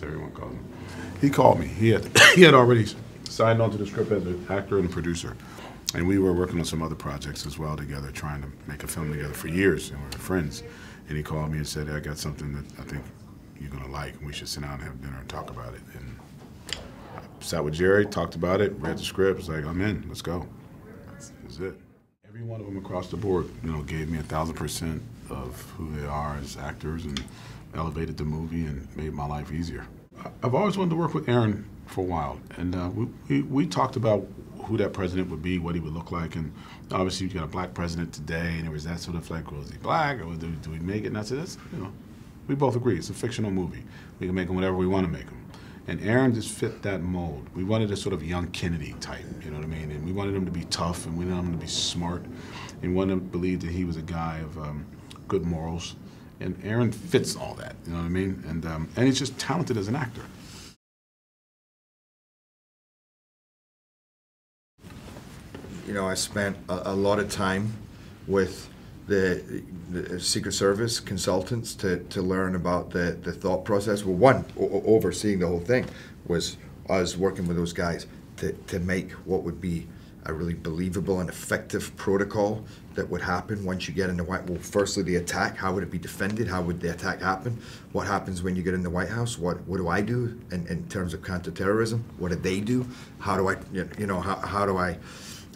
as everyone calls him. He called me. He had already signed on to the script as an actor and producer. And we were working on some other projects as well together, trying to make a film together for years, and we were friends. And he called me and said, hey, I got something that I think you're going to like, and we should sit down and have dinner and talk about it. And I sat with Jerry, talked about it, read the script, was like, I'm in, let's go. That's it. Every one of them across the board, gave me 1,000% of who they are as actors and elevated the movie and made my life easier. I've always wanted to work with Aaron for a while, and we talked about who that president would be, what he would look like, and obviously you got a black president today, and there was that sort of like, well, is he black, or do we make it? And I said, we both agree, it's a fictional movie. We can make him whatever we want to make him. And Aaron just fit that mold. We wanted a sort of young Kennedy type, you know what I mean? And we wanted him to be tough, and we wanted him to be smart, and we wanted him to believe that he was a guy of good morals. And Aaron fits all that, you know what I mean? And he's just talented as an actor. I spent a lot of time with the Secret Service consultants to learn about the thought process. Well, one, overseeing the whole thing was us working with those guys to make what would be a really believable and effective protocol that would happen once you get in the White House. Well, firstly, the attack, how would it be defended? How would the attack happen? What happens when you get in the White House? What do I do in terms of counterterrorism? What do they do? How do I,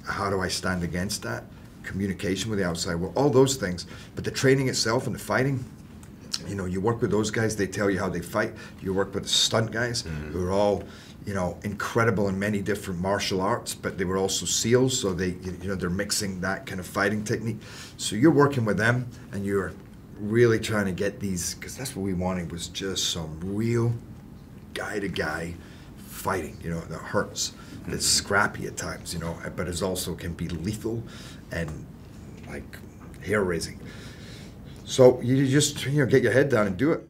how do I stand against that? Communication with the outside world, all those things. But the training itself and the fighting, you work with those guys, they tell you how they fight. You work with the stunt guys who are all, incredible in many different martial arts, but they were also SEALs, so they're mixing that kind of fighting technique. So you're working with them, and you're really trying to get these, because that's what we wanted, was just some real guy-to-guy fighting, that hurts. That's scrappy at times, but it also can be lethal and like hair-raising. So you just get your head down and do it.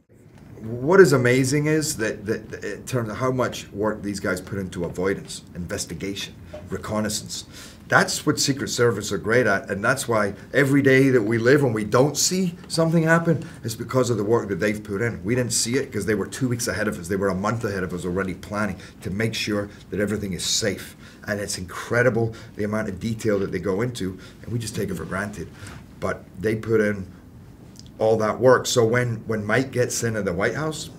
What is amazing is that in terms of how much work these guys put into avoidance, investigation, reconnaissance. That's what Secret Service are great at, and that's why every day that we live when we don't see something happen, it's because of the work that they've put in. We didn't see it because they were 2 weeks ahead of us. They were a month ahead of us already planning to make sure that everything is safe. And it's incredible the amount of detail that they go into, and we just take it for granted. But they put in all that work. So when Mike gets into the White House,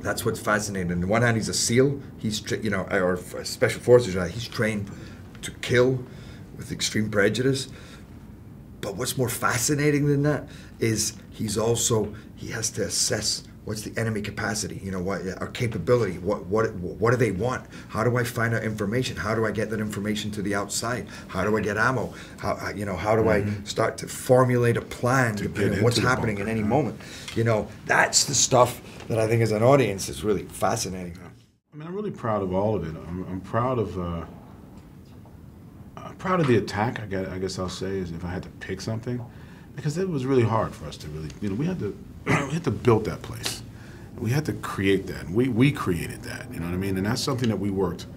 that's what's fascinating. On the one hand, he's a SEAL, he's or a Special Forces guy. He's trained to kill with extreme prejudice. But what's more fascinating than that is he has to assess what's the enemy capacity, what our capability, what do they want? How do I find out information? How do I get that information to the outside? How do I get ammo? How do I start to formulate a plan depending on what's happening at any moment? That's the stuff that I think as an audience is really fascinating. I'm really proud of all of it. I'm proud of the attack, I guess I'll say, is if I had to pick something, because it was really hard for us to really, we had to build that place. We had to create that. We created that, you know what I mean? And that's something that we worked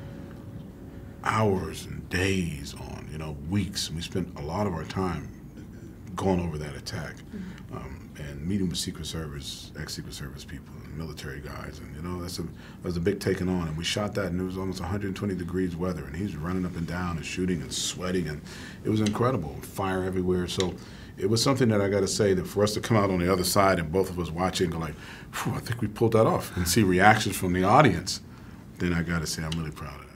hours and days on, weeks. And we spent a lot of our time going over that attack and meeting with Secret Service, ex-Secret Service people, and military guys. And, that was a big taking on. And we shot that, and it was almost 120 degrees weather. And he's running up and down and shooting and sweating. And it was incredible. Fire everywhere. So it was something that I got to say that for us to come out on the other side and both of us watching and go like, I think we pulled that off, and see reactions from the audience, then I got to say I'm really proud of it.